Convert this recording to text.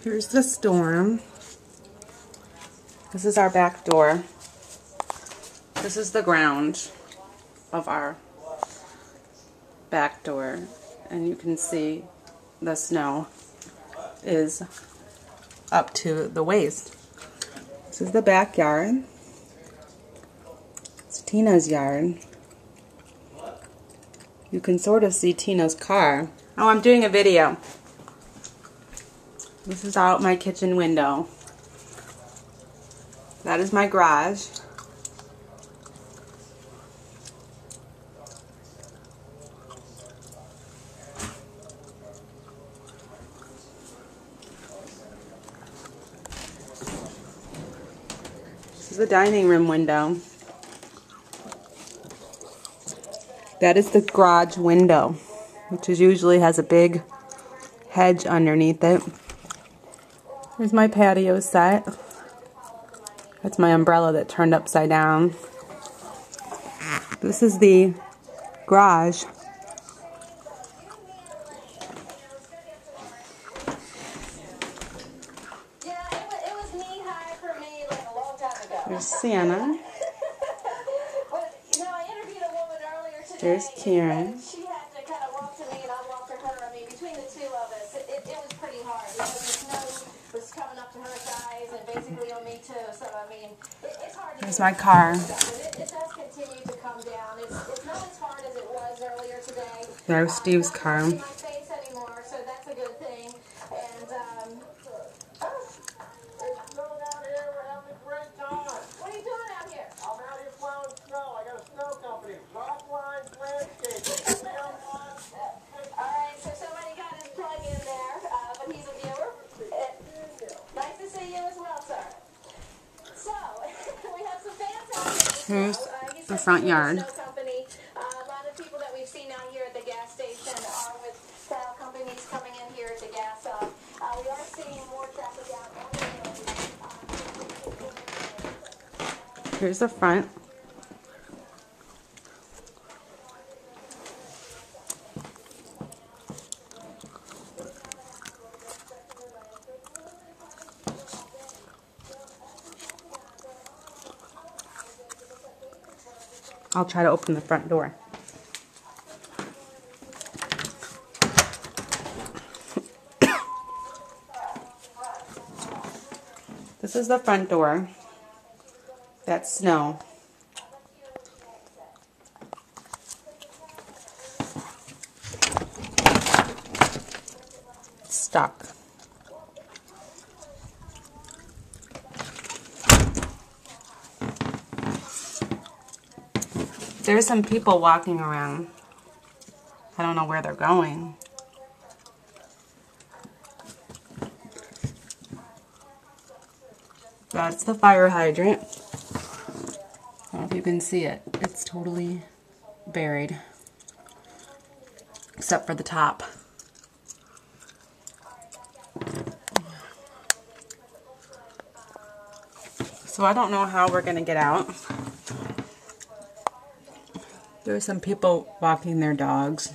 Here's the storm. This is our back door. This is the ground of our back door, and you can see the snow is up to the waist. This is the backyard. It's Tina's yard. You can sort of see Tina's car. Oh, I'm doing a video. This is out my kitchen window. That is my garage. This is the dining room window. That is the garage window, which usually has a big hedge underneath it. Here's my patio set. That's my umbrella that turned upside down. This is the garage. There's Santa. There's Karen. She had to kind of walk to me and I walked to her. I mean, between the two of us, it was pretty hard because the snow was coming up to her thighs and basically on me too. So, I mean, it's hard to There's my car. It does continue to come down. It's not as hard as it was earlier today. There's Steve's car. I don't see my face anymore, so that's a good thing. And, what are you doing out here? I'm out here plowing snow. I got a snow company. Rockline Landscaping. Alright, so somebody got his plug in there, but he's a viewer. Nice to see you as well, sir. So, we have some fans out here. Here's the front yard. A lot of people that we've seen out here at the gas station are with style companies coming in here to gas up. We are seeing more traffic out on the road. Here's the front. I'll try to open the front door. This is the front door. That's snow. It's stuck. There's some people walking around. I don't know where they're going. That's the fire hydrant. I don't know if you can see it. It's totally buried, except for the top. So I don't know how we're gonna get out. There are some people walking their dogs.